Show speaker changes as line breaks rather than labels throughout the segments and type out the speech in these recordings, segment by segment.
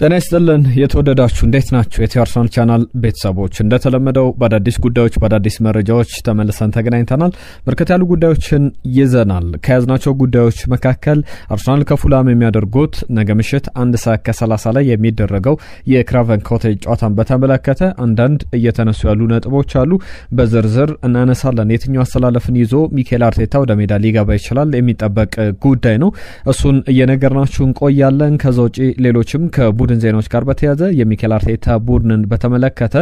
ጤና ይስጥልን የተወደዳችሁ እንዴት ናችሁ የቲአርሰናል ቻናል ቤተሰቦች እንደተለመደው በአዳዲስ ጉዳዮች በአዳዲስ መረጃዎች ተመልሰን ተገናኝተናል በርከት ያሉ ጉዳዮችን ይዘናል ከያዝናቸው ጉዳዮች መካከል አርሰናል ከፉላም የሚያደርጉት ነገ ምሽት 1:30 ላይ የሚደረገው የክራቨን ኮቴጅ ጨዋታን በተመለከተ አንዳንድ እየተነሱ ያሉ ነጥቦች አሉ በዝርዝር እናነሳለን የትኛው አሰላለፍን ይዞ ሚኬል አርቴታ ወደ ሜዳ ሊገባ ይችላል የሚጠበቅ ጉዳይ ነው እሱን እየነገርናችሁ እንቆያለን ከዛውጪ ሌሎችም ከቡድን ዜናዎች ጋር በተያያዘ የሚኬል አርቴታ ቡድንን በተመለከተ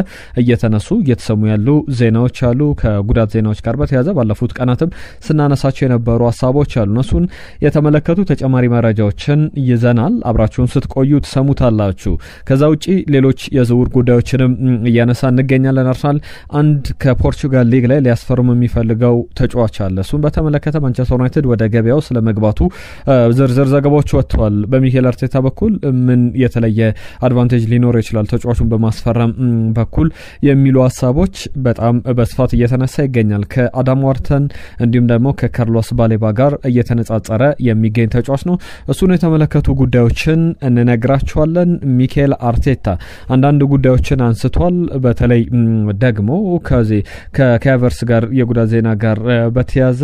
እየተሰሙ ያሉ ዜናዎች አሉ ከጉዳት ዜናዎች ጋር በተያያዘ ባለፉት ቀናትም ስናነሳቸው የነበሩ ሐሳቦች አሉ እነሱን የተመለከቱ ተጨማሪ መረጃዎችን ይዘናል አብራችሁን ስትቆዩ ተሰሙታላችሁ ከዛውጪ ሌሎች የዝውውር ጉዳዮችንም እያነሳን እንገኛለን አርሰናል አንድ ከፖርቹጋል ሊግ ላይ ሊያስፈርም የሚፈልገው ተጫዋች አለ እሱን በተመለከተ ማንቸስተር ዩናይትድ ወደ ገበያው ስለመግባቱ ዝርዝር ዘገባዎች ወጥተዋል በሚኬል አርቴታ በኩል ምን የተለየ አድቫንቴጅ ሊኖር ይችላል ተጫዋቹን በማስፈረም በኩል የሚሉ ሐሳቦች በጣም በስፋት እየተነሳ ይገኛል ከአዳም ዋርተን እንዲሁም ደግሞ ከካርሎስ ባሌባ ጋር እየተነጻጸረ የሚገኝ ተጫዋች ነው እሱን የተመለከቱ ጉዳዮችን እንነግራችኋለን ሚኬል አርቴታ አንዳንድ ጉዳዮችን አንስቷል በተለይ ደግሞ ከካቨርስ ጋር የጉዳት ዜና ጋር በተያያዘ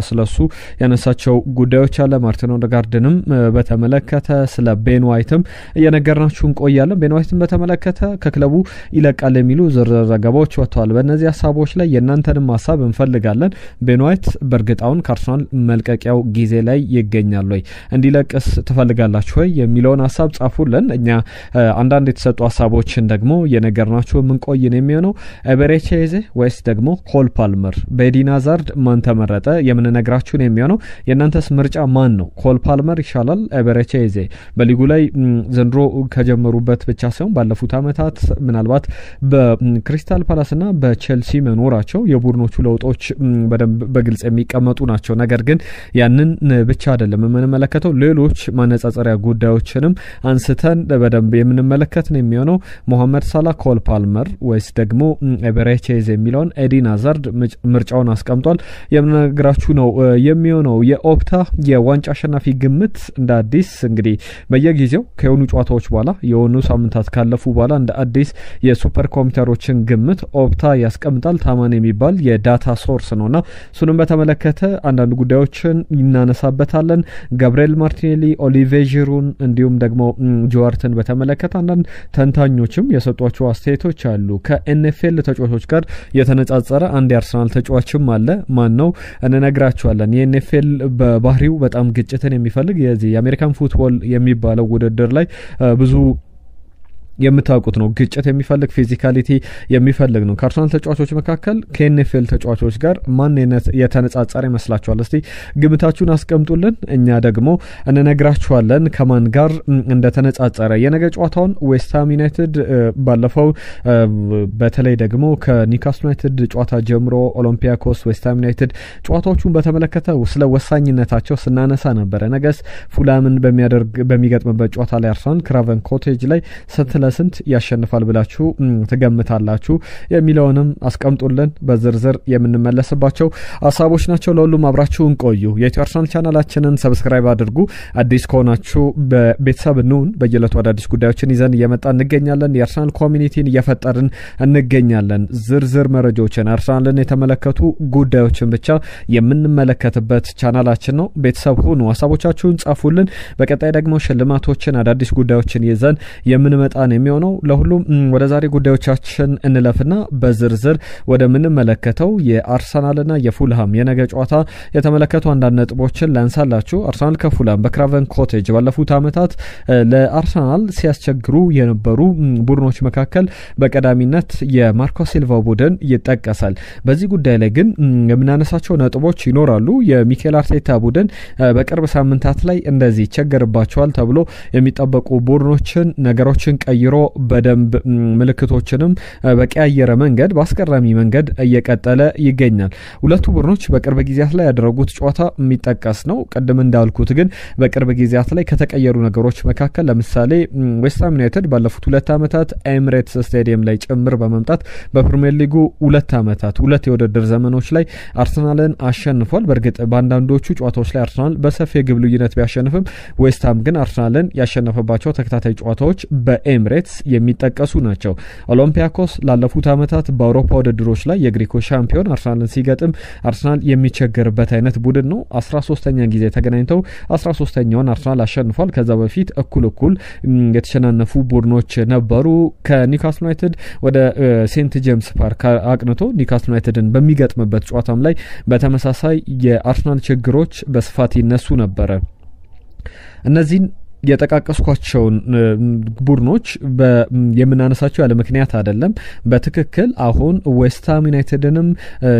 ስለሱ ያነሳቸው ጉዳዮች አለ ማርቲን ኦዴጋርድንም በተመለከተ ስለ ቤን ዋይትም እየነገርናችሁ እንቆያለን ቤን ዋይትን በተመለከተ ከክለቡ ይለቃል የሚሉ ዝርዝር ዘገባዎች ወጥተዋል በእነዚህ ሐሳቦች ላይ የእናንተንም ሐሳብ እንፈልጋለን ቤን ዋይት በእርግጣውን ከአርሰናል መልቀቂያው ጊዜ ላይ ይገኛል ወይ እንዲለቅስ ትፈልጋላችሁ ወይ የሚለውን ሐሳብ ጻፉልን እኛ አንዳንድ የተሰጡ ሐሳቦችን ደግሞ የነገርናችሁ እንቆይ ነው የሚሆነው ኤቤሬቺ ኤዜ ወይስ ደግሞ ኮል ፓልመር በኤዲን ሃዛርድ ማን ተመረጠ የምንነግራችሁ ነው የሚሆነው የእናንተስ ምርጫ ማን ነው ኮል ፓልመር ይሻላል ኤቤሬቺ ኤዜ በሊጉ ላይ ዘንድሮ ከጀመሩበት ብቻ ሳይሆን ባለፉት አመታት ምናልባት በክሪስታል ፓላስና በቼልሲ መኖራቸው የቡድኖቹ ለውጦች በደንብ በግልጽ የሚቀመጡ ናቸው ነገር ግን ያንን ብቻ አይደለም የምንመለከተው ሌሎች ማነጻጸሪያ ጉዳዮችንም አንስተን በደንብ የምንመለከት ነው የሚሆነው መሐመድ ሳላህ ኮል ፓልመር ወይስ ደግሞ ኤቤሬቺ ኤዜ የሚለውን ኤዲን ሃዛርድ ምርጫውን አስቀምጧል የምንነግራችሁ ነው የሚሆነው የኦፕታ የዋንጫ አሸናፊ ግምት እንደ አዲስ እንግዲህ በየጊዜው ከሆኑ ጨዋታዎች በኋላ የሆኑ ሳምንታት ካለፉ በኋላ እንደ አዲስ የሱፐር ኮምፒውተሮችን ግምት ኦፕታ ያስቀምጣል ታማን የሚባል የዳታ ሶርስ ነውና እሱንም በተመለከተ አንዳንድ ጉዳዮችን እናነሳበታለን ጋብሪኤል ማርቲኔሊ ኦሊቬ ዢሩን እንዲሁም ደግሞ ጆዋርተን በተመለከተ አንዳንድ ተንታኞችም የሰጧቸው አስተያየቶች አሉ ከኤንኤፍኤል ተጫዋቾች ጋር የተነጻጸረ አንድ የአርሰናል ተጫዋችም አለ ማን ነው እንነግራችኋለን የኤንኤፍኤል በባህሪው በጣም ግጭትን የሚፈልግ የአሜሪካን ፉትቦል የሚባለው ውድድር ላይ ብዙ የምታውቁት ነው ግጭት የሚፈልግ ፊዚካሊቲ የሚፈልግ ነው ከአርሰናል ተጫዋቾች መካከል ከኤንኤፍኤል ተጫዋቾች ጋር ማንነት የተነጻጸረ ይመስላችኋል እስቲ ግምታችሁን አስቀምጡልን እኛ ደግሞ እንነግራችኋለን ከማን ጋር እንደተነጻጸረ የነገ ጨዋታውን ዌስትሃም ዩናይትድ ባለፈው በተለይ ደግሞ ከኒውካስል ዩናይትድ ጨዋታ ጀምሮ ኦሎምፒያኮስ ዌስትሃም ዩናይትድ ጨዋታዎቹን በተመለከተ ስለ ወሳኝነታቸው ስናነሳ ነበር ነገስ ፉላምን በሚገጥምበት ጨዋታ ላይ አርሰናል ክራቨን ኮቴጅ ላይ ለስንት ያሸንፋል ብላችሁ ተገምታላችሁ የሚለውንም አስቀምጡልን በዝርዝር የምንመለስባቸው ሐሳቦች ናቸው ለሁሉም አብራችሁን ቆዩ የቲአርሰናል ቻናላችንን ሰብስክራይብ አድርጉ አዲስ ከሆናችሁ በቤተሰብ ነውን በየለቱ አዳዲስ ጉዳዮችን ይዘን እየመጣን እንገኛለን የአርሰናል ኮሚኒቲን እየፈጠርን እንገኛለን ዝርዝር መረጃዎችን አርሰናልን የተመለከቱ ጉዳዮችን ብቻ የምንመለከትበት ቻናላችን ነው ቤተሰብ ሁኑ ሐሳቦቻችሁን ጻፉልን በቀጣይ ደግሞ ሽልማቶችን አዳዲስ ጉዳዮችን ይዘን የምንመጣ የሚሆነው ለሁሉም ወደ ዛሬ ጉዳዮቻችን እንለፍና በዝርዝር ወደ ምንመለከተው የአርሰናልና የፉልሃም የነገ ጨዋታ የተመለከቱ አንዳንድ ነጥቦችን ላንሳላችሁ አርሰናል ከፉልሃም በክራቨን ኮቴጅ ባለፉት አመታት ለአርሰናል ሲያስቸግሩ የነበሩ ቡድኖች መካከል በቀዳሚነት የማርኮ ሲልቫ ቡድን ይጠቀሳል በዚህ ጉዳይ ላይ ግን የምናነሳቸው ነጥቦች ይኖራሉ የሚኬል አርቴታ ቡድን በቅርብ ሳምንታት ላይ እንደዚህ ቸገርባቸዋል ተብሎ የሚጠበቁ ቡድኖችን ነገሮችን ቀይሮ በደንብ ምልክቶችንም በቀያየረ መንገድ በአስገራሚ መንገድ እየቀጠለ ይገኛል። ሁለቱ ቡድኖች በቅርብ ጊዜያት ላይ ያደረጉት ጨዋታ የሚጠቀስ ነው። ቀደም እንዳልኩት ግን በቅርብ ጊዜያት ላይ ከተቀየሩ ነገሮች መካከል ለምሳሌ ዌስትሃም ዩናይትድ ባለፉት 2 ዓመታት ኤሚሬትስ ስታዲየም ላይ ጭምር በመምጣት በፕሪሚየር ሊጉ 2 ዓመታት 2 የውድድር ዘመኖች ላይ አርሰናልን አሸንፏል። በእርግጥ በአንዳንዶቹ ጨዋታዎች ላይ አርሰናል በሰፊ የግብ ልዩነት ቢያሸንፍም ዌስትሃም ግን አርሰናልን ያሸነፈባቸው ተከታታይ ጨዋታዎች በኤሚሬትስ የሚጠቀሱ ናቸው። ኦሎምፒያኮስ ላለፉት ዓመታት በአውሮፓ ውድድሮች ላይ የግሪኮ ሻምፒዮን አርሰናልን ሲገጥም አርሰናል የሚቸገርበት አይነት ቡድን ነው። 13ኛ ጊዜ ተገናኝተው 13ኛውን አርሰናል አሸንፏል። ከዛ በፊት እኩል የተሸናነፉ ቡድኖች ነበሩ። ከኒውካስል ዩናይትድ ወደ ሴንት ጄምስ ፓርክ አቅንቶ ኒውካስል ዩናይትድን በሚገጥምበት ጨዋታም ላይ በተመሳሳይ የአርሰናል ችግሮች በስፋት ይነሱ ነበረ። እነዚህን የጠቃቀስኳቸውን ቡድኖች የምናነሳቸው ያለ ምክንያት አይደለም። በትክክል አሁን ዌስትሃም ዩናይትድንም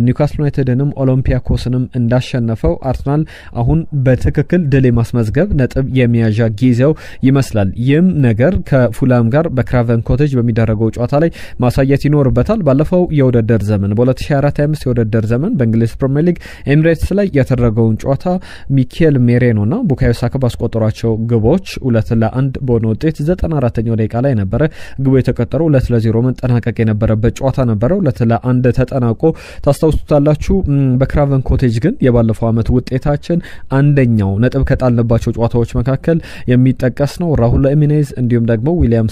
ኒውካስል ዩናይትድንም ኦሎምፒያኮስንም እንዳሸነፈው አርሰናል አሁን በትክክል ድል የማስመዝገብ ነጥብ የሚያዣ ጊዜው ይመስላል። ይህም ነገር ከፉላም ጋር በክራቨን ኮቴጅ በሚደረገው ጨዋታ ላይ ማሳየት ይኖርበታል። ባለፈው የውድድር ዘመን በ2024/25 የውድድር ዘመን በእንግሊዝ ፕሪሚየር ሊግ ኤሚሬትስ ላይ የተደረገውን ጨዋታ ሚኬል ሜሬኖና ቡካዮ ሳካ ባስቆጠሯቸው ግቦች 2-1 በሆነ ውጤት 94ኛው ደቂቃ ላይ ነበረ ግቡ የተቆጠረው። 2-0 መጠናቀቅ የነበረበት ጨዋታ ነበረ። 2-1 ተጠናቆ ታስታውሱታላችሁ። በክራቨን ኮቴጅ ግን የባለፈው አመት ውጤታችን አንደኛው ነጥብ ከጣልንባቸው ጨዋታዎች መካከል የሚጠቀስ ነው። ራሁል ኤሚኔዝ እንዲሁም ደግሞ ዊሊያም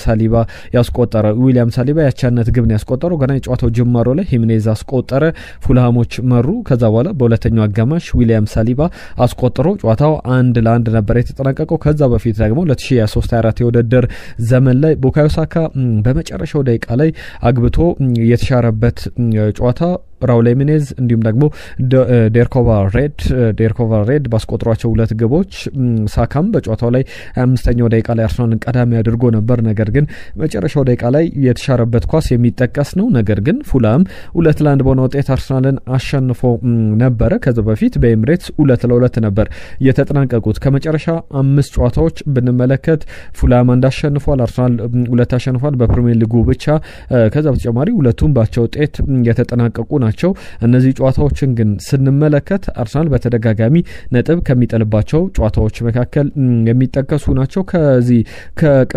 ሳሊባ ያቻነት ግብን ያስቆጠረው ገና የጨዋታው ጅማሮ ላይ ሂሜኔዝ አስቆጠረ። ፉልሃሞች መሩ። ከዛ በኋላ በሁለተኛው አጋማሽ ዊሊያም ሳሊባ አስቆጠረ። ጨዋታው 1-1 ነበር የተጠናቀቀው። ከዛ በፊት ደግሞ 2023/24 የውድድር ዘመን ላይ ቡካዮ ሳካ በመጨረሻው ደቂቃ ላይ አግብቶ የተሻረበት ጨዋታ ራውል ኤሚኔዝ እንዲሁም ደግሞ ዴርኮቫ ሬድ ባስቆጥሯቸው 2 ግቦች ሳካም በጨዋታው ላይ 25ኛው ደቂቃ ላይ አርሰናልን ቀዳሚ አድርጎ ነበር። ነገር ግን መጨረሻው ደቂቃ ላይ የተሻረበት ኳስ የሚጠቀስ ነው። ነገር ግን ፉላም 2-1 በሆነ ውጤት አርሰናልን አሸንፎ ነበረ። ከዛ በፊት በኤሚሬትስ 2-2 ነበር የተጠናቀቁት። ከመጨረሻ 5 ጨዋታዎች ብንመለከት ፉላም አንድ አሸንፏል፣ አርሰናል 2 አሸንፏል በፕሪሚየር ሊጉ ብቻ። ከዛ በተጨማሪ ሁለቱም ባቸው ውጤት የተጠናቀቁ ናቸው። እነዚህ ጨዋታዎችን ግን ስንመለከት አርሰናል በተደጋጋሚ ነጥብ ከሚጠልባቸው ጨዋታዎች መካከል የሚጠቀሱ ናቸው። ከዚህ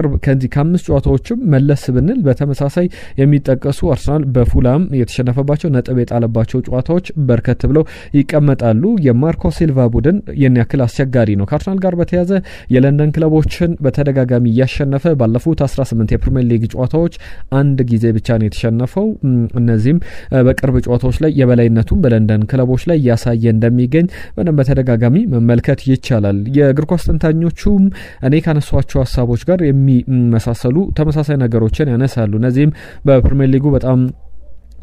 ከ5 ጨዋታዎችም መለስ ብንል በተመሳሳይ የሚጠቀሱ አርሰናል በፉላም የተሸነፈባቸው ነጥብ የጣለባቸው ጨዋታዎች በርከት ብለው ይቀመጣሉ። የማርኮ ሲልቫ ቡድን የን ያክል አስቸጋሪ ነው። ከአርሰናል ጋር በተያያዘ የለንደን ክለቦችን በተደጋጋሚ እያሸነፈ ባለፉት 18 የፕሪሚየር ሊግ ጨዋታዎች አንድ ጊዜ ብቻ ነው የተሸነፈው። እነዚህም በቅርብ ጨዋታዎች ላይ የበላይነቱን በለንደን ክለቦች ላይ ያሳየ እንደሚገኝ በደንብ በተደጋጋሚ መመልከት ይቻላል። የእግር ኳስ ተንታኞቹም እኔ ካነሷቸው ሀሳቦች ጋር የሚመሳሰሉ ተመሳሳይ ነገሮችን ያነሳሉ። እነዚህም በፕሪሚየር ሊጉ በጣም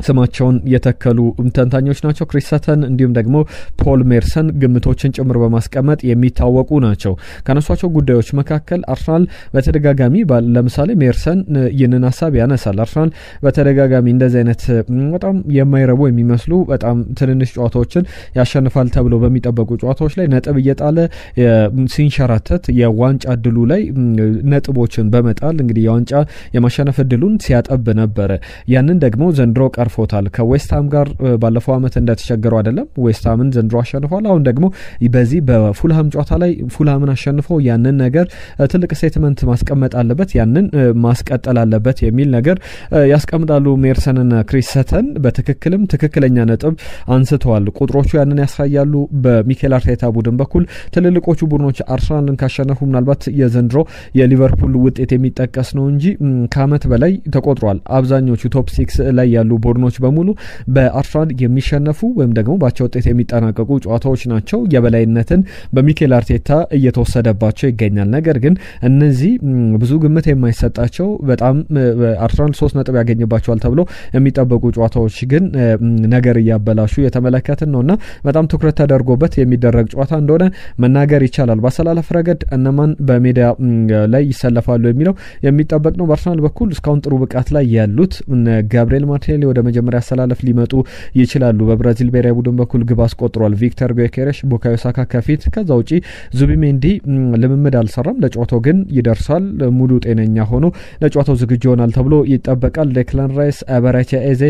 ስማቸውን የተከሉ ተንታኞች ናቸው። ክሪስ ሰተን እንዲሁም ደግሞ ፖል ሜርሰን ግምቶችን ጭምር በማስቀመጥ የሚታወቁ ናቸው። ከነሷቸው ጉዳዮች መካከል አርሰናል በተደጋጋሚ ለምሳሌ ሜርሰን ይህንን ሀሳብ ያነሳል። አርሰናል በተደጋጋሚ እንደዚህ አይነት በጣም የማይረቡ የሚመስሉ በጣም ትንንሽ ጨዋታዎችን ያሸንፋል ተብሎ በሚጠበቁ ጨዋታዎች ላይ ነጥብ እየጣለ ሲንሸራተት የዋንጫ እድሉ ላይ ነጥቦችን በመጣል እንግዲህ የዋንጫ የማሸነፍ እድሉን ሲያጠብ ነበረ። ያንን ደግሞ ዘንድሮ ቀርፎታል። ከዌስትሃም ጋር ባለፈው አመት እንደተቸገረው አይደለም። ዌስትሃምን ዘንድሮ አሸንፏል። አሁን ደግሞ በዚህ በፉልሃም ጨዋታ ላይ ፉልሃምን አሸንፎ ያንን ነገር ትልቅ ስቴትመንት ማስቀመጥ አለበት፣ ያንን ማስቀጠል አለበት የሚል ነገር ያስቀምጣሉ ሜርሰንና ክሪስ ሰተን። በትክክልም ትክክለኛ ነጥብ አንስተዋል። ቁጥሮቹ ያንን ያሳያሉ። በሚኬል አርቴታ ቡድን በኩል ትልልቆቹ ቡድኖች አርሰናልን ካሸነፉ ምናልባት የዘንድሮ የሊቨርፑል ውጤት የሚጠቀስ ነው እንጂ ከአመት በላይ ተቆጥሯል። አብዛኞቹ ቶፕ 6 ላይ ያሉ ቡድኖች በሙሉ በአርሰናል የሚሸነፉ ወይም ደግሞ ባቸው ውጤት የሚጠናቀቁ ጨዋታዎች ናቸው። የበላይነትን በሚኬል አርቴታ እየተወሰደባቸው ይገኛል። ነገር ግን እነዚህ ብዙ ግምት የማይሰጣቸው በጣም አርሰናል 3 ነጥብ ያገኝባቸዋል ተብሎ የሚጠበቁ ጨዋታዎች ግን ነገር እያበላሹ የተመለከትን ነውና በጣም ትኩረት ተደርጎበት የሚደረግ ጨዋታ እንደሆነ መናገር ይቻላል። በአሰላለፍ ረገድ እነማን በሜዳ ላይ ይሰለፋሉ የሚለው የሚጠበቅ ነው። በአርሰናል በኩል እስካሁን ጥሩ ብቃት ላይ ያሉት ጋብሪኤል ማርቲኔሊ ወደ መጀመሪያ አሰላለፍ ሊመጡ ይችላሉ። በብራዚል ብሔራዊ ቡድን በኩል ግብ አስቆጥሯል ቪክተር ጊዮኬሬሽ፣ ቡካዮ ሳካ ከፊት። ከዛ ውጪ ዙቢሜንዲ ልምምድ አልሰራም፣ ለጨዋታው ግን ይደርሳል። ሙሉ ጤነኛ ሆኖ ለጨዋታው ዝግጁ ይሆናል ተብሎ ይጠበቃል። ዴክላን ራይስ፣ አበራቼ ኤዜ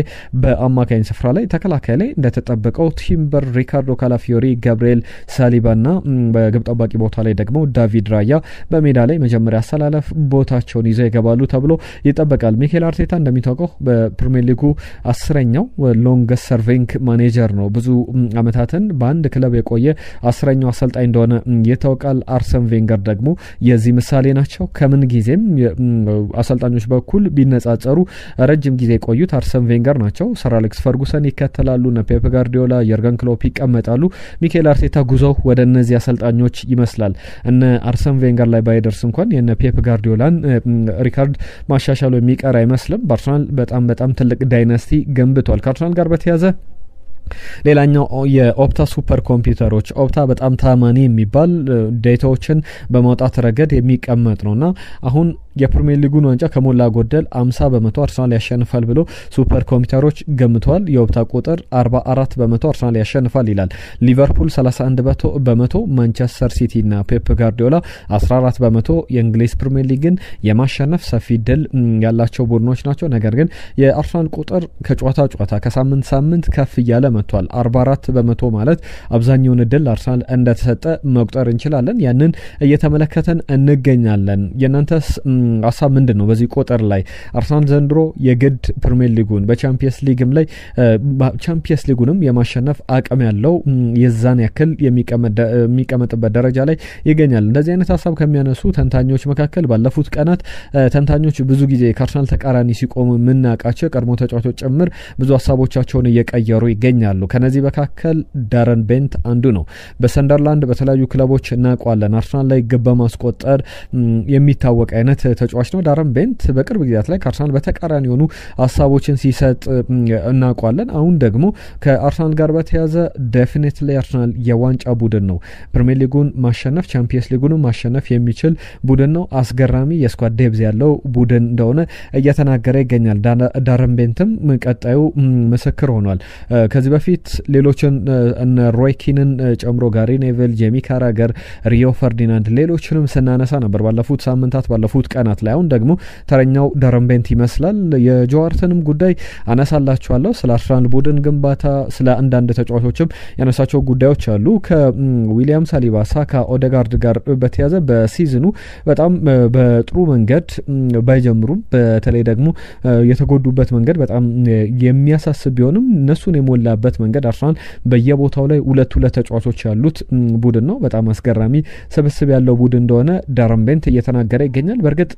በአማካኝ ስፍራ ላይ፣ ተከላካይ ላይ እንደተጠበቀው ቲምበር፣ ሪካርዶ ካላፊዮሪ፣ ገብርኤል ሳሊባና በግብ ጠባቂ ቦታ ላይ ደግሞ ዳቪድ ራያ በሜዳ ላይ መጀመሪያ አሰላለፍ ቦታቸውን ይዘው ይገባሉ ተብሎ ይጠበቃል። ሚኬል አርቴታ እንደሚታወቀው በፕሪሚየር ሊጉ 10ኛው ሎንገስት ሰርቪንግ ማኔጀር ነው። ብዙ አመታትን በአንድ ክለብ የቆየ 10ኛው አሰልጣኝ እንደሆነ ይታወቃል። አርሰን ቬንገር ደግሞ የዚህ ምሳሌ ናቸው። ከምን ጊዜም አሰልጣኞች በኩል ቢነጻጸሩ ረጅም ጊዜ የቆዩት አርሰን ቬንገር ናቸው። ሰር አሌክስ ፈርጉሰን ይከተላሉ፣ እነ ፔፕ ጋርዲዮላ፣ የርገን ክሎፕ ይቀመጣሉ። ሚኬል አርቴታ ጉዞው ወደ እነዚህ አሰልጣኞች ይመስላል። እነ አርሰን ቬንገር ላይ ባይደርስ እንኳን የነ ፔፕ ጋርዲዮላን ሪካርድ ማሻሻሉ የሚቀር አይመስልም። በአርሰናል በጣም ትልቅ ዳይናስቲ ገንብቷል። ከአርሰናል ጋር በተያዘ ሌላኛው የኦፕታ ሱፐር ኮምፒውተሮች ኦፕታ በጣም ታማኒ የሚባል ዴታዎችን በማውጣት ረገድ የሚቀመጥ ነውና አሁን የፕሪሚየር ሊጉን ዋንጫ ከሞላ ጎደል 50% አርሰናል ያሸንፋል ብሎ ሱፐር ኮምፒውተሮች ገምተዋል። የኦፕታ ቁጥር 44% አርሰናል ያሸንፋል ይላል። ሊቨርፑል 31%፣ ማንቸስተር ሲቲ እና ፔፕ ጋርዲዮላ 14%። የእንግሊዝ ፕሪሚየር ሊግን የማሸነፍ ሰፊ ድል ያላቸው ቡድኖች ናቸው። ነገር ግን የአርሰናል ቁጥር ከጨዋታ ከሳምንት ሳምንት ከፍ እያለ መጥቷል። 44% ማለት አብዛኛውን እድል አርሰናል እንደተሰጠ መቁጠር እንችላለን። ያንን እየተመለከተን እንገኛለን። የናንተስ ሀሳብ ምንድን ነው? በዚህ ቁጥር ላይ አርሰናል ዘንድሮ የግድ ፕሪሚየር ሊጉን በቻምፒየንስ ሊግም ላይ ቻምፒየንስ ሊጉንም የማሸነፍ አቅም ያለው የዛን ያክል የሚቀመጥበት ደረጃ ላይ ይገኛል። እንደዚህ አይነት ሀሳብ ከሚያነሱ ተንታኞች መካከል ባለፉት ቀናት ተንታኞች ብዙ ጊዜ ከአርሰናል ተቃራኒ ሲቆሙ የምናውቃቸው ቀድሞ ተጫዋቾች ጭምር ብዙ ሀሳቦቻቸውን እየቀየሩ ይገኛሉ። ከነዚህ መካከል ዳረን ቤንት አንዱ ነው። በሰንደርላንድ በተለያዩ ክለቦች እናውቀዋለን። አርሰናል ላይ ግብ በማስቆጠር የሚታወቅ አይነት ተጫዋች ነው። ዳረን ቤንት በቅርብ ጊዜያት ላይ ከአርሰናል በተቃራኒ የሆኑ ሀሳቦችን ሲሰጥ እናውቀዋለን። አሁን ደግሞ ከአርሰናል ጋር በተያዘ ዴፊኒትሊ አርሰናል የዋንጫ ቡድን ነው። ፕሪሚየር ሊጉን ማሸነፍ ቻምፒየንስ ሊጉን ማሸነፍ የሚችል ቡድን ነው። አስገራሚ የስኳድ ዴፕዝ ያለው ቡድን እንደሆነ እየተናገረ ይገኛል። ዳረን ቤንትም ቀጣዩ ምስክር ሆኗል። ከዚህ በፊት ሌሎችን እነ ሮይ ኪንን ጨምሮ ጋሪ ኔቨል፣ ጄሚ ካራገር፣ ሪዮ ፈርዲናንድ ሌሎችንም ስናነሳ ነበር ባለፉት ሳምንታት ባለፉት ቀናት ላይ። አሁን ደግሞ ተረኛው ዳረን ቤንት ይመስላል። የጆዋርተንም ጉዳይ አነሳላችኋለሁ። ስለ አርሰናል ቡድን ግንባታ ስለ አንዳንድ ተጫዋቾችም ያነሳቸው ጉዳዮች አሉ። ከዊሊያም ሳሊባ፣ ሳካ፣ ኦዴጋርድ ጋር በተያዘ በሲዝኑ በጣም በጥሩ መንገድ ባይጀምሩም በተለይ ደግሞ የተጎዱበት መንገድ በጣም የሚያሳስብ ቢሆንም እነሱን የሞላበት መንገድ አርሰናል በየቦታው ላይ ሁለት ተጫዋቾች ያሉት ቡድን ነው። በጣም አስገራሚ ስብስብ ያለው ቡድን እንደሆነ ዳረን ቤንት እየተናገረ ይገኛል። በእርግጥ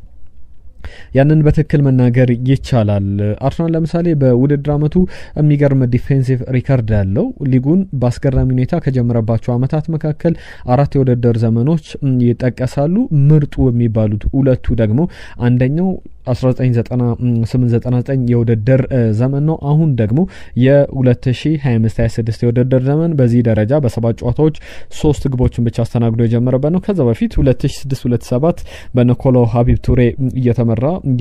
ያንን በትክክል መናገር ይቻላል። አርሰናል ለምሳሌ በውድድር አመቱ የሚገርም ዲፌንሲቭ ሪካርድ ያለው ሊጉን በአስገራሚ ሁኔታ ከጀመረባቸው አመታት መካከል 4 የውድድር ዘመኖች ይጠቀሳሉ። ምርጡ የሚባሉት ሁለቱ ደግሞ አንደኛው 1998-99 የውድድር ዘመን ነው። አሁን ደግሞ የ2025-26 የውድድር ዘመን በዚህ ደረጃ በ7 ጨዋታዎች 3 ግቦችን ብቻ አስተናግዶ የጀመረበት ነው። ከዛ በፊት 2006-2007 በኒኮሎ ሀቢብ ቱሬ እየተመራ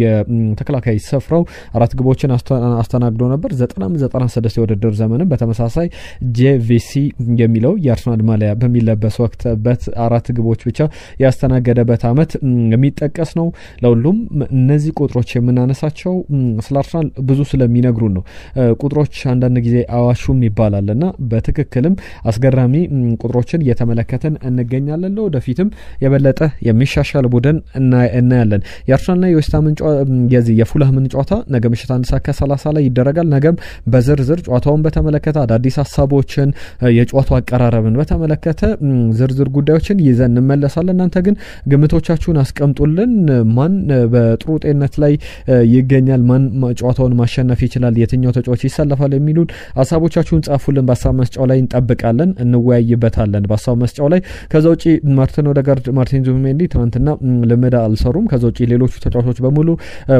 የተከላካይ ስፍራው 4 ግቦችን አስተናግዶ ነበር። 95-96 የውድድር ዘመንም በተመሳሳይ ጄቪሲ የሚለው የአርሰናል ማሊያ በሚለበስ ወቅት 4 ግቦች ብቻ ያስተናገደበት አመት የሚጠቀስ ነው። ለሁሉም እነዚህ ቁጥሮች የምናነሳቸው ስለ አርሰናል ብዙ ስለሚነግሩን ነው። ቁጥሮች አንዳንድ ጊዜ አዋሹም ይባላልና በትክክልም አስገራሚ ቁጥሮችን እየተመለከተን እንገኛለን። ወደፊትም የበለጠ የሚሻሻል ቡድን እናያለን። የአርሰናልና የዌስትሃምን የፉልሃምን ጨዋታ ነገ ምሽት 1:30 ላይ ይደረጋል። ነገም በዝርዝር ጨዋታውን በተመለከተ አዳዲስ ሀሳቦችን የጨዋታው አቀራረብን በተመለከተ ዝርዝር ጉዳዮችን ይዘን እንመለሳለን። እናንተ ግን ግምቶቻችሁን አስቀምጡልን። ማን በጥሩ ጤንነት ላይ ይገኛል፣ ማን ጨዋታውን ማሸነፍ ይችላል፣ የትኛው ተጫዋች ይሰለፋል የሚሉን ሀሳቦቻችሁን ጻፉልን። በሀሳብ መስጫው ላይ እንጠብቃለን፣ እንወያይበታለን በሀሳብ መስጫው ላይ። ከዛ ውጪ ማርቲን ኦዴጋርድ፣ ማርቲን ዙቢሜንዲ ትናንትና ልምድ አልሰሩም። ከዛ ውጪ ሌሎቹ ተጫዋቾች በሙሉ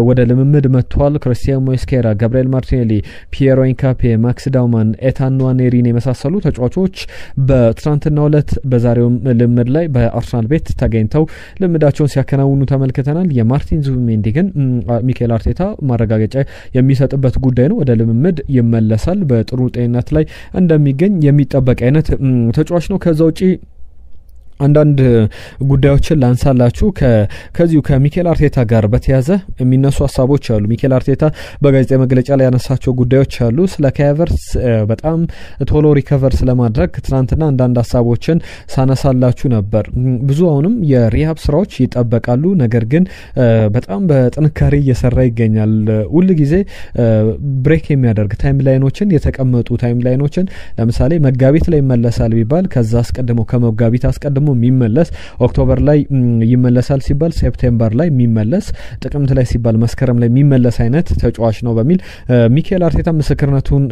ወደ ልምምድ መጥተዋል። ክሪስቲያን ሞስኬራ፣ ጋብሪኤል ማርቲኔሊ፣ ፒየሮ ኢንካፔ፣ ማክስ ዳውማን፣ ኤታን ንዋኔሪን የመሳሰሉ ተጫዋቾች በትናንትናው ዕለት በዛሬው ልምድ ላይ በአርሰናል ቤት ተገኝተው ልምዳቸውን ሲያከናውኑ ተመልክተናል። የማርቲን ዙቢሜንዲ ግን ሚኬል አርቴታ ማረጋገጫ የሚሰጥበት ጉዳይ ነው። ወደ ልምምድ ይመለሳል። በጥሩ ጤንነት ላይ እንደሚገኝ የሚጠበቅ አይነት ተጫዋች ነው። ከዛ ውጪ አንዳንድ ጉዳዮችን ላንሳላችሁ። ከዚሁ ከሚኬል አርቴታ ጋር በተያዘ የሚነሱ ሀሳቦች አሉ። ሚኬል አርቴታ በጋዜጣዊ መግለጫ ላይ ያነሳቸው ጉዳዮች አሉ። ስለ ካይ ሃቨርትዝ በጣም ቶሎ ሪከቨር ስለማድረግ ትናንትና አንዳንድ ሀሳቦችን ሳነሳላችሁ ነበር። ብዙ አሁንም የሪሃብ ስራዎች ይጠበቃሉ። ነገር ግን በጣም በጥንካሬ እየሰራ ይገኛል። ሁል ጊዜ ብሬክ የሚያደርግ ታይም ላይኖችን የተቀመጡ ታይም ላይኖችን ለምሳሌ መጋቢት ላይ ይመለሳል ቢባል ከዛ አስቀድሞ ከመጋቢት አስቀድሞ የሚመለስ ኦክቶበር ላይ ይመለሳል ሲባል ሴፕቴምበር ላይ የሚመለስ ጥቅምት ላይ ሲባል መስከረም ላይ የሚመለስ አይነት ተጫዋች ነው በሚል ሚኬል አርቴታ ምስክርነቱን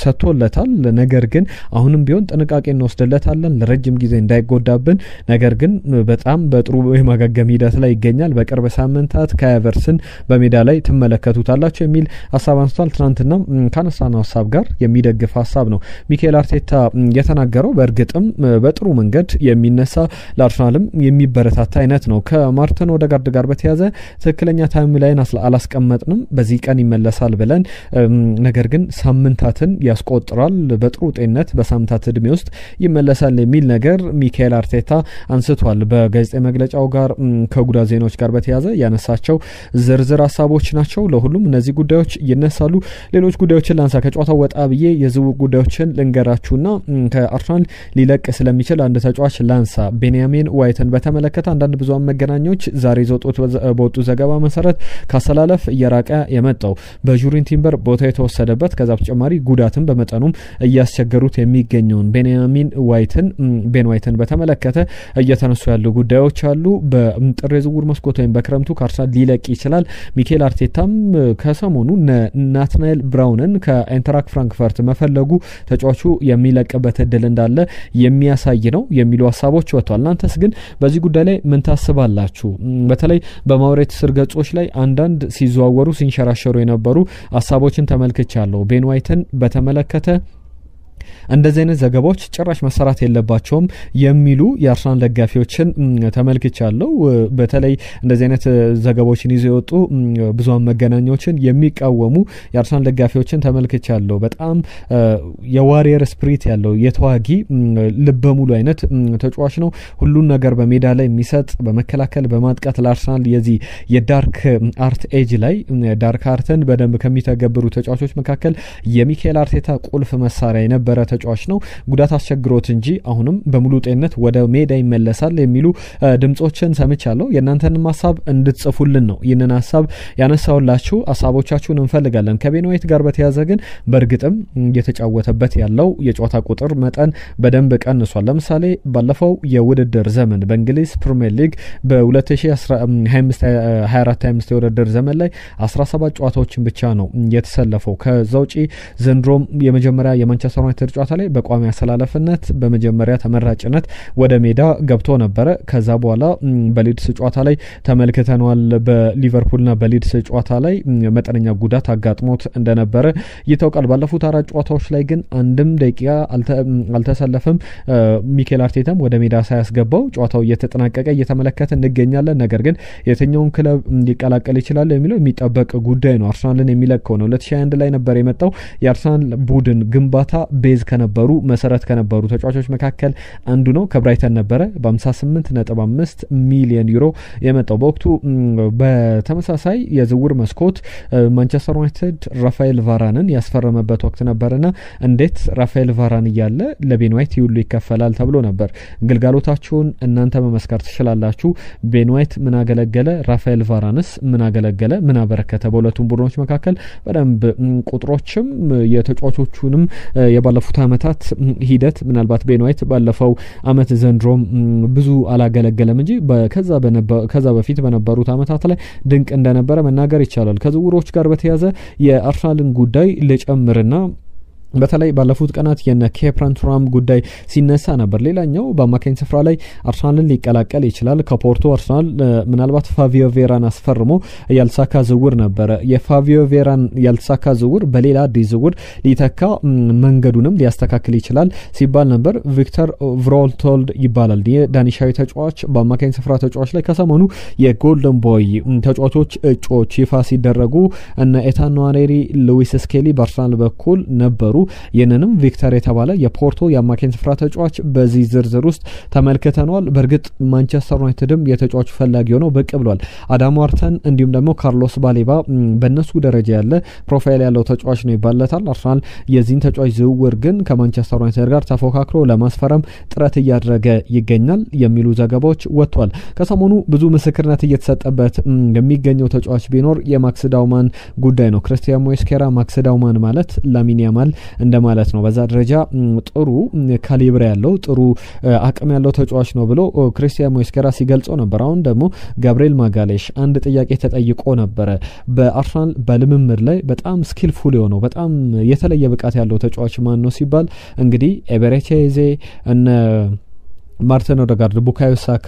ሰጥቶለታል። ነገር ግን አሁንም ቢሆን ጥንቃቄ እንወስድለታለን ለረጅም ጊዜ እንዳይጎዳብን። ነገር ግን በጣም በጥሩ የማገገም ሂደት ላይ ይገኛል። በቅርብ ሳምንታት ካይ ሃቨርትዝን በሜዳ ላይ ትመለከቱታላችሁ የሚል ሀሳብ አንስቷል። ትናንትና ካነሳነው ሀሳብ ጋር የሚደግፍ ሀሳብ ነው ሚኬል አርቴታ የተናገረው። በእርግጥም በጥሩ መንገድ የሚነሳ ለአርሰናልም የሚበረታታ አይነት ነው። ከማርቲን ኦዴጋርድ ጋር በተያዘ ትክክለኛ ታይም ላይን አላስቀመጥንም በዚህ ቀን ይመለሳል ብለን፣ ነገር ግን ሳምንታትን ያስቆጥራል። በጥሩ ጤንነት በሳምንታት እድሜ ውስጥ ይመለሳል የሚል ነገር ሚኬል አርቴታ አንስቷል። በጋዜጣዊ መግለጫው ጋር ከጉዳት ዜናዎች ጋር በተያዘ ያነሳቸው ዝርዝር ሀሳቦች ናቸው። ለሁሉም እነዚህ ጉዳዮች ይነሳሉ። ሌሎች ጉዳዮችን ላንሳ። ከጨዋታው ወጣ ብዬ የዝውውር ጉዳዮችን ልንገራችሁና ከአርሰናል ሊለቅ ስለሚችል አንድ ተጫዋች ላንሳ። ቤንያሚን ዋይትን በተመለከተ አንዳንድ ብዙሃን መገናኛዎች ዛሬ በወጡ ዘገባ መሰረት ካሰላለፍ እየራቀ የመጣው በጁሪን ቲምበር ቦታ የተወሰደበት ከዛ በተጨማሪ ጉዳትን በመጠኑም እያስቸገሩት የሚገኘውን ቤን ዋይትን በተመለከተ እየተነሱ ያሉ ጉዳዮች አሉ። በጥር የዝውውር መስኮት ወይም በክረምቱ ከአርሰናል ሊለቅ ይችላል። ሚኬል አርቴታም ከሰሞኑ ናትናኤል ብራውንን ከአይንትራክ ፍራንክፈርት መፈለጉ ተጫዋቹ የሚለቅበት እድል እንዳለ የሚያሳይ ነው የሚሉ ሀሳቦች ወጥቷል። እናንተስ ግን በዚህ ጉዳይ ላይ ምን ታስባላችሁ? በተለይ በማውሬት ስር ገጾች ላይ አንዳንድ ሲዘዋወሩ ሲንሸራሸሩ የነበሩ ሀሳቦችን ተመልክቻለሁ። ቤን ዋይትን በተመለከተ እንደዚህ አይነት ዘገባዎች ጭራሽ መሰራት የለባቸውም የሚሉ የአርሰናል ደጋፊዎችን ተመልክቻለሁ። በተለይ እንደዚህ አይነት ዘገባዎችን ይዘው የወጡ ብዙሃን መገናኛዎችን የሚቃወሙ የአርሰናል ደጋፊዎችን ተመልክቻለሁ። በጣም የዋሪየር ስፒሪት ያለው የተዋጊ ልበ ሙሉ አይነት ተጫዋች ነው። ሁሉን ነገር በሜዳ ላይ የሚሰጥ በመከላከል በማጥቃት ለአርሰናል የዚህ የዳርክ አርት ኤጅ ላይ ዳርክ አርትን በደንብ ከሚተገብሩ ተጫዋቾች መካከል የሚኬል አርቴታ ቁልፍ መሳሪያ የነበረ ተጫዋች ነው። ጉዳት አስቸግሮት እንጂ አሁንም በሙሉ ጤንነት ወደ ሜዳ ይመለሳል የሚሉ ድምጾችን ሰምቻለሁ። የእናንተንም ሀሳብ እንድትጽፉልን ነው ይህንን ሀሳብ ያነሳውላችሁ። ሀሳቦቻችሁን እንፈልጋለን። ከቤን ዋይት ጋር በተያዘ ግን በእርግጥም እየተጫወተበት ያለው የጨዋታ ቁጥር መጠን በደንብ ቀንሷል። ለምሳሌ ባለፈው የውድድር ዘመን በእንግሊዝ ፕሪሚየር ሊግ በ2024/25 የውድድር ዘመን ላይ 17 ጨዋታዎችን ብቻ ነው የተሰለፈው። ከዛ ውጪ ዘንድሮም የመጀመሪያ የማንቸስተር ዩናይትድ ጨዋታ ላይ በቋሚ አሰላለፍነት በመጀመሪያ ተመራጭነት ወደ ሜዳ ገብቶ ነበረ። ከዛ በኋላ በሊድስ ጨዋታ ላይ ተመልክተናል። በሊቨርፑልና በሊድስ ጨዋታ ላይ መጠነኛ ጉዳት አጋጥሞት እንደነበረ ይታወቃል። ባለፉት 4 ጨዋታዎች ላይ ግን አንድም ደቂቃ አልተሰለፈም። ሚኬል አርቴታም ወደ ሜዳ ሳያስገባው ጨዋታው እየተጠናቀቀ እየተመለከተ እንገኛለን። ነገር ግን የትኛውን ክለብ ሊቀላቀል ይችላል የሚለው የሚጠበቅ ጉዳይ ነው። አርሰናልን የሚለቀው ነው። 2021 ላይ ነበር የመጣው። የአርሰናል ቡድን ግንባታ ቤዝ ከነበሩ መሰረት ከነበሩ ተጫዋቾች መካከል አንዱ ነው። ከብራይተን ነበረ በ58.5 ሚሊዮን ዩሮ የመጣው። በወቅቱ በተመሳሳይ የዝውውር መስኮት ማንቸስተር ዩናይትድ ራፋኤል ቫራንን ያስፈረመበት ወቅት ነበርና እንዴት ራፋኤል ቫራን እያለ ለቤን ዋይት ሁሉ ይከፈላል ተብሎ ነበር። ግልጋሎታችሁን እናንተ መመስከር ትችላላችሁ። ቤን ዋይት ምን አገለገለ፣ ራፋኤል ቫራንስ ምን አገለገለ፣ ምን አበረከተ? በሁለቱም ቡድኖች መካከል በደንብ ቁጥሮችም የተጫዋቾቹንም የባለፉት አመታት ሂደት ምናልባት ቤን ዋይት ባለፈው አመት ዘንድሮም ብዙ አላገለገለም እንጂ ከዛ በፊት በነበሩት አመታት ላይ ድንቅ እንደነበረ መናገር ይቻላል። ከዝውውሮች ጋር በተያዘ የአርሰናልን ጉዳይ ልጨምርና በተለይ ባለፉት ቀናት የነ ኬፕረን ቱራም ጉዳይ ሲነሳ ነበር። ሌላኛው በአማካኝ ስፍራ ላይ አርሰናልን ሊቀላቀል ይችላል ከፖርቶ። አርሰናል ምናልባት ፋቪዮ ቬራን አስፈርሞ ያልሳካ ዝውውር ነበር። የፋቪዮ ቬራን ያልሳካ ዝውውር በሌላ አዲስ ዝውውር ሊተካ መንገዱንም ሊያስተካክል ይችላል ሲባል ነበር። ቪክተር ቭሮልቶልድ ይባላል የዳኒሻዊ ተጫዋች በአማካኝ ስፍራ ተጫዋች ላይ ከሰሞኑ የጎልደን ቦይ ተጫዋቾች እጩዎች ይፋ ሲደረጉ እነ ኤታን ንዋኔሪ፣ ሉዊስ ስኬሊ በአርሰናል በኩል ነበሩ። ይህንንም ቪክተር የተባለ የፖርቶ የአማካኝ ስፍራ ተጫዋች በዚህ ዝርዝር ውስጥ ተመልክተናል። በእርግጥ ማንቸስተር ዩናይትድም የተጫዋቹ ፈላጊ ሆነው ብቅ ብሏል። አዳም ዋርተን እንዲሁም ደግሞ ካርሎስ ባሌባ በእነሱ ደረጃ ያለ ፕሮፋይል ያለው ተጫዋች ነው ይባላታል። አርሰናል የዚህን ተጫዋች ዝውውር ግን ከማንቸስተር ዩናይትድ ጋር ተፎካክሮ ለማስፈረም ጥረት እያደረገ ይገኛል የሚሉ ዘገባዎች ወጥቷል። ከሰሞኑ ብዙ ምስክርነት እየተሰጠበት የሚገኘው ተጫዋች ቢኖር የማክስ ዳውማን ጉዳይ ነው። ክርስቲያን ሞስኬራ ማክስ ዳውማን ማለት ላሚን ያማል እንደማለት ነው። በዛ ደረጃ ጥሩ ካሊብር ያለው ጥሩ አቅም ያለው ተጫዋች ነው ብሎ ክርስቲያን ሞስኬራ ሲገልጸው ነበር። አሁን ደግሞ ጋብሪኤል ማጋሌሽ አንድ ጥያቄ ተጠይቆ ነበረ። በአርሰናል በልምምድ ላይ በጣም ስኪልፉል የሆነው በጣም የተለየ ብቃት ያለው ተጫዋች ማን ነው ሲባል እንግዲህ ኤቤሬቺዜ እነ ማርቲን ኦዴጋርድ፣ ቡካዮ ሳካ፣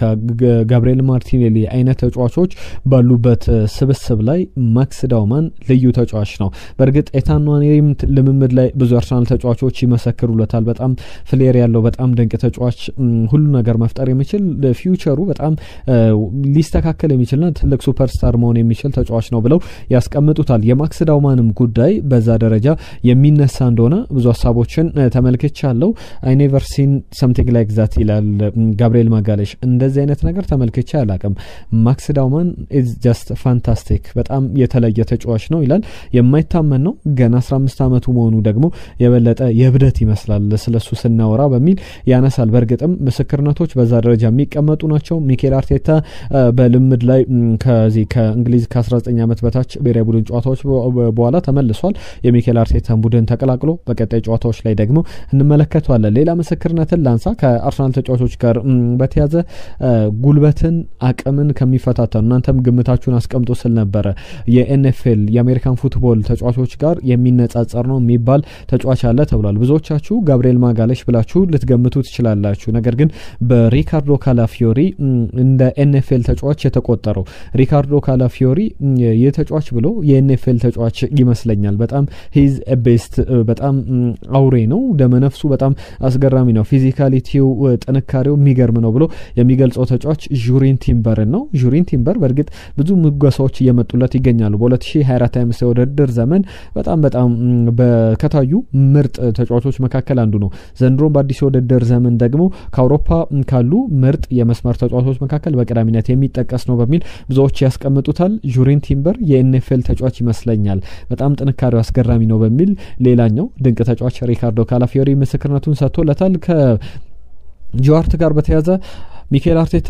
ጋብሪኤል ማርቲኔሊ አይነት ተጫዋቾች ባሉበት ስብስብ ላይ ማክስ ዳውማን ልዩ ተጫዋች ነው። በእርግጥ ኤታን ንዋኔሪም ልምምድ ላይ ብዙ አርሰናል ተጫዋቾች ይመሰክሩለታል። በጣም ፍሌር ያለው በጣም ድንቅ ተጫዋች፣ ሁሉ ነገር መፍጠር የሚችል ፊውቸሩ በጣም ሊስተካከል የሚችልና ትልቅ ሱፐርስታር መሆን የሚችል ተጫዋች ነው ብለው ያስቀምጡታል። የማክስ ዳውማንም ጉዳይ በዛ ደረጃ የሚነሳ እንደሆነ ብዙ ሀሳቦችን ተመልክቻለሁ። አይ ኔቨር ሲን ሰምቲንግ ላይክ ዛት ይላል ጋብሪኤል ማጋሌሽ። እንደዚህ አይነት ነገር ተመልክቼ አላቅም። ማክስ ዳውማን ኢዝ ጀስት ፋንታስቲክ በጣም የተለየ ተጫዋች ነው ይላል። የማይታመን ነው። ገና 15 ዓመቱ መሆኑ ደግሞ የበለጠ የብደት ይመስላል ስለሱ ስናወራ በሚል ያነሳል። በእርግጥም ምስክርነቶች በዛ ደረጃ የሚቀመጡ ናቸው። ሚኬል አርቴታ በልምድ ላይ ከእንግሊዝ ከ19 ዓመት በታች ብሔራዊ ቡድን ጨዋታዎች በኋላ ተመልሷል። የሚኬል አርቴታን ቡድን ተቀላቅሎ በቀጣይ ጨዋታዎች ላይ ደግሞ እንመለከተዋለን። ሌላ ምስክርነትን ላንሳ ከአርሰናል ተጫዋቾች ጋር በተያዘ ጉልበትን አቅምን ከሚፈታተኑ እናንተም ግምታችሁን አስቀምጡ ስል ነበረ። የኤንኤፍኤል የአሜሪካን ፉትቦል ተጫዋቾች ጋር የሚነጻጸር ነው የሚባል ተጫዋች አለ ተብሏል። ብዙዎቻችሁ ጋብሪኤል ማጋሌሽ ብላችሁ ልትገምቱ ትችላላችሁ። ነገር ግን በሪካርዶ ካላፊዮሪ እንደ ኤንኤፍኤል ተጫዋች የተቆጠረው ሪካርዶ ካላፊዮሪ የተጫዋች ብሎ የኤንኤፍኤል ተጫዋች ይመስለኛል። በጣም ሂዝ ቤስት በጣም አውሬ ነው። ደመነፍሱ በጣም አስገራሚ ነው። ፊዚካሊቲው ጥንካሬው የሚገርም ነው ብሎ የሚገልጸው ተጫዋች ጁሪን ቲምበር ነው። ጁሪን ቲምበር በእርግጥ ብዙ ሙገሳዎች እየመጡለት ይገኛሉ። በ2024/25 የውድድር ዘመን በጣም ከታዩ ምርጥ ተጫዋቾች መካከል አንዱ ነው። ዘንድሮ በአዲስ የውድድር ዘመን ደግሞ ከአውሮፓ ካሉ ምርጥ የመስመር ተጫዋቾች መካከል በቀዳሚነት የሚጠቀስ ነው በሚል ብዙዎች ያስቀምጡታል። ጁሪን ቲምበር የኤንኤፍኤል ተጫዋች ይመስለኛል። በጣም ጥንካሬው አስገራሚ ነው በሚል ሌላኛው ድንቅ ተጫዋች ሪካርዶ ካላፊዮሪ ምስክርነቱን ሰጥቶለታል። ጆዋርት ጋር በተያዘ ሚኬል አርቴታ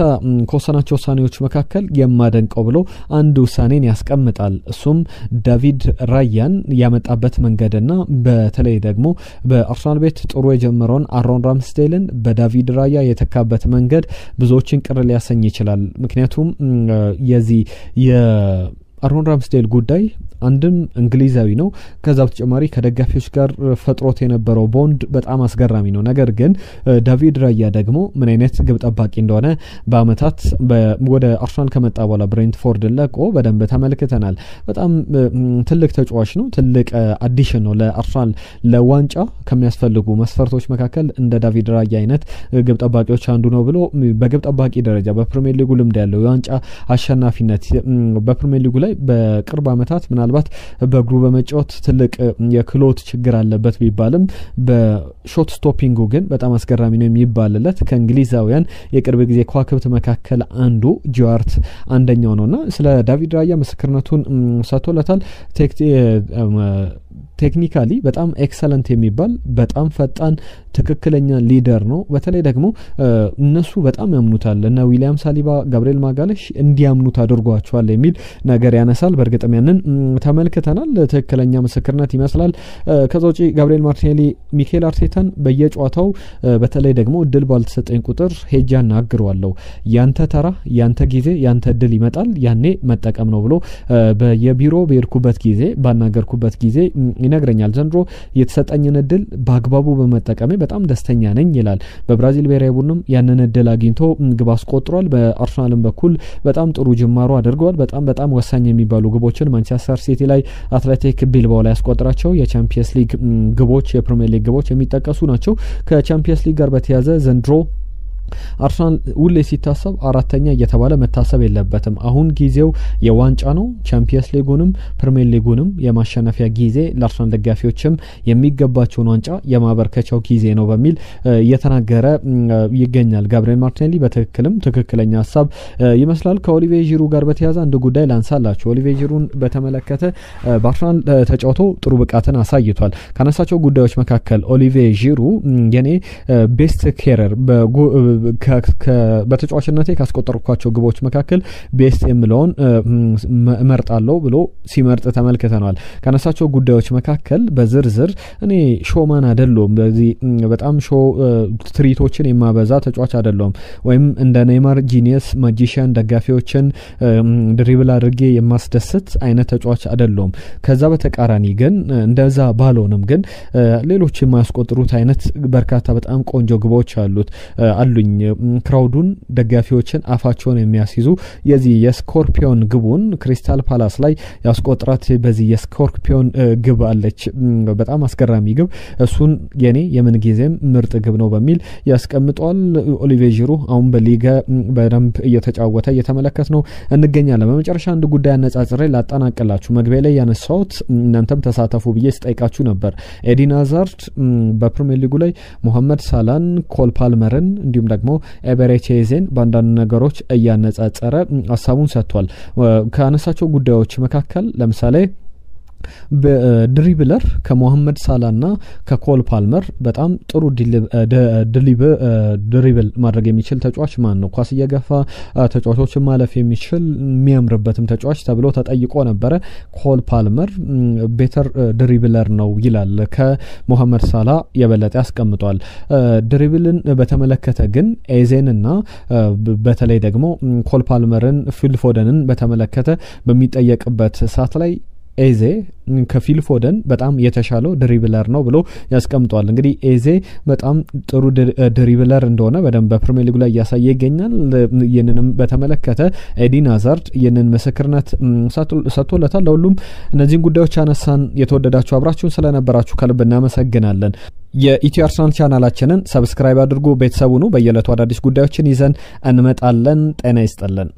ከወሰናቸው ውሳኔዎች መካከል የማደንቀው ብሎ አንድ ውሳኔን ያስቀምጣል። እሱም ዳቪድ ራያን ያመጣበት መንገድና በተለይ ደግሞ በአርሰናል ቤት ጥሩ የጀመረውን አሮን ራምስዴልን በዳቪድ ራያ የተካበት መንገድ ብዙዎችን ቅር ሊያሰኝ ይችላል። ምክንያቱም የዚህ አሮን ራምስዴል ጉዳይ አንድም እንግሊዛዊ ነው። ከዛ በተጨማሪ ከደጋፊዎች ጋር ፈጥሮት የነበረው ቦንድ በጣም አስገራሚ ነው። ነገር ግን ዳቪድ ራያ ደግሞ ምን አይነት ግብ ጠባቂ እንደሆነ በአመታት ወደ አርሰናል ከመጣ በኋላ ብሬንትፎርድ ለቆ በደንብ ተመልክተናል። በጣም ትልቅ ተጫዋች ነው። ትልቅ አዲሽን ነው ለአርሰናል። ለዋንጫ ከሚያስፈልጉ መስፈርቶች መካከል እንደ ዳቪድ ራያ አይነት ግብ ጠባቂዎች አንዱ ነው ብሎ በግብ ጠባቂ ደረጃ በፕሪሚየር ሊጉ ልምድ ያለው የዋንጫ አሸናፊነት በፕሪሚየር ሊጉ ላይ በቅርብ አመታት ምናልባት በእግሩ በመጫወት ትልቅ የክሎት ችግር አለበት ቢባልም በሾት ስቶፒንጉ ግን በጣም አስገራሚ ነው የሚባልለት ከእንግሊዛውያን የቅርብ ጊዜ ከዋክብት መካከል አንዱ ጆዋርት አንደኛው ነውና ስለ ዳቪድ ራያ ምስክርነቱን ሰጥቶለታል። ቴክኒካሊ በጣም ኤክሰለንት የሚባል በጣም ፈጣን ትክክለኛ ሊደር ነው። በተለይ ደግሞ እነሱ በጣም ያምኑታል እና ዊሊያም ሳሊባ፣ ጋብሪኤል ማጋሌሽ እንዲያምኑት አድርጓቸዋል የሚል ነገር ያነሳል። በእርግጥም ያንን ተመልክተናል። ትክክለኛ ምስክርነት ይመስላል። ከዛ ውጪ ጋብሪኤል ማርቲኔሊ ሚኬል አርቴታን በየጨዋታው በተለይ ደግሞ እድል ባልተሰጠኝ ቁጥር ሄጃ እናግረዋለሁ፣ ያንተ ተራ ያንተ ጊዜ ያንተ እድል ይመጣል፣ ያኔ መጠቀም ነው ብሎ በየቢሮ በሄድኩበት ጊዜ ባናገርኩበት ጊዜ ይነግረኛል። ዘንድሮ የተሰጠኝን እድል በአግባቡ በመጠቀሜ በጣም ደስተኛ ነኝ ይላል። በብራዚል ብሔራዊ ቡድንም ያንን እድል አግኝቶ ግብ አስቆጥሯል። በአርሰናልም በኩል በጣም ጥሩ ጅማሮ አድርገዋል። በጣም ወሳኝ የሚባሉ ግቦችን ማንቸስተር ሲቲ ላይ አትሌቲክ ቢልባኦ ላይ ያስቆጠራቸው የቻምፒየንስ ሊግ ግቦች የፕሪሚየር ሊግ ግቦች የሚጠቀሱ ናቸው። ከቻምፒየንስ ሊግ ጋር በተያያዘ ዘንድሮ አርሰናል ሁሌ ሲታሰብ አራተኛ እየተባለ መታሰብ የለበትም። አሁን ጊዜው የዋንጫ ነው። ቻምፒየንስ ሊጉንም ፕሪሚየር ሊጉንም የማሸነፊያ ጊዜ ለአርሰናል ደጋፊዎችም የሚገባቸውን ዋንጫ የማበርከቻው ጊዜ ነው በሚል እየተናገረ ይገኛል ጋብሪኤል ማርቲኔሊ። በትክክልም ትክክለኛ ሀሳብ ይመስላል። ከኦሊቬ ዢሩ ጋር በተያያዘ አንድ ጉዳይ ላንሳላችሁ። ኦሊቬ ዢሩን በተመለከተ በአርሰናል ተጫውቶ ጥሩ ብቃትን አሳይቷል። ካነሳቸው ጉዳዮች መካከል ኦሊቬ ዢሩ የኔ ቤስት ኬረር በተጫዋችነቴ ካስቆጠርኳቸው ግቦች መካከል ቤስት የምለውን መርጣለሁ ብሎ ሲመርጥ ተመልክተናል። ካነሳቸው ጉዳዮች መካከል በዝርዝር እኔ ሾማን አይደለሁም፣ በዚህ በጣም ትሪቶችን የማበዛ ተጫዋች አይደለሁም፣ ወይም እንደ ኔይማር ጂኒየስ ማጂሽያን ደጋፊዎችን ድሪብል አድርጌ የማስደስት አይነት ተጫዋች አይደለሁም። ከዛ በተቃራኒ ግን እንደዛ ባልሆንም ግን ሌሎች የማያስቆጥሩት አይነት በርካታ በጣም ቆንጆ ግቦች አሉኝ። ክራውዱን ደጋፊዎችን አፋቸውን የሚያስይዙ የዚህ የስኮርፒዮን ግቡን ክሪስታል ፓላስ ላይ ያስቆጥራት በዚህ የስኮርፒዮን ግብ አለች፣ በጣም አስገራሚ ግብ። እሱን የኔ የምን ጊዜም ምርጥ ግብ ነው በሚል ያስቀምጧል። ኦሊቬ ዢሩ አሁን በሊጋ በደንብ እየተጫወተ እየተመለከት ነው እንገኛለን። በመጨረሻ አንድ ጉዳይ አነጻጽሬ ላጣናቀላችሁ። መግቢያ ላይ ያነሳሁት እናንተም ተሳተፉ ብዬ ስጠይቃችሁ ነበር። ኤዲን ሃዛርድ በፕሪሚየር ሊጉ ላይ ሞሐመድ ሳላን፣ ኮል ፓልመርን እንዲሁም ደግሞ ኤበሬቼዜን በአንዳንድ ነገሮች እያነጻጸረ ሀሳቡን ሰጥቷል። ከአነሳቸው ጉዳዮች መካከል ለምሳሌ በድሪብለር ከሞሐመድ ሳላና ከኮል ፓልመር በጣም ጥሩ ድሪብል ማድረግ የሚችል ተጫዋች ማን ነው? ኳስ እየገፋ ተጫዋቾችን ማለፍ የሚችል የሚያምርበትም ተጫዋች ተብሎ ተጠይቆ ነበረ። ኮል ፓልመር ቤተር ድሪብለር ነው ይላል። ከሞሐመድ ሳላ የበለጠ ያስቀምጧል። ድሪብልን በተመለከተ ግን ኤዜንና በተለይ ደግሞ ኮል ፓልመርን ፊል ፎደንን በተመለከተ በሚጠየቅበት ሰዓት ላይ ኤዜ ከፊል ፎደን በጣም የተሻለው ድሪብለር ነው ብሎ ያስቀምጧል። እንግዲህ ኤዜ በጣም ጥሩ ድሪብለር እንደሆነ በደንብ በፕሪሚየር ሊጉ ላይ እያሳየ ይገኛል። ይህንንም በተመለከተ ኤዲን ሃዛርድ ይህንን ምስክርነት ሰጥቶለታል። ለሁሉም እነዚህን ጉዳዮች አነሳን። የተወደዳችሁ አብራችሁን ስለነበራችሁ ከልብ እናመሰግናለን። የኢትዮ አርሰናል ቻናላችንን ሰብስክራይብ አድርጉ፣ ቤተሰቡ ነው። በየዕለቱ አዳዲስ ጉዳዮችን ይዘን እንመጣለን። ጤና ይስጥልን።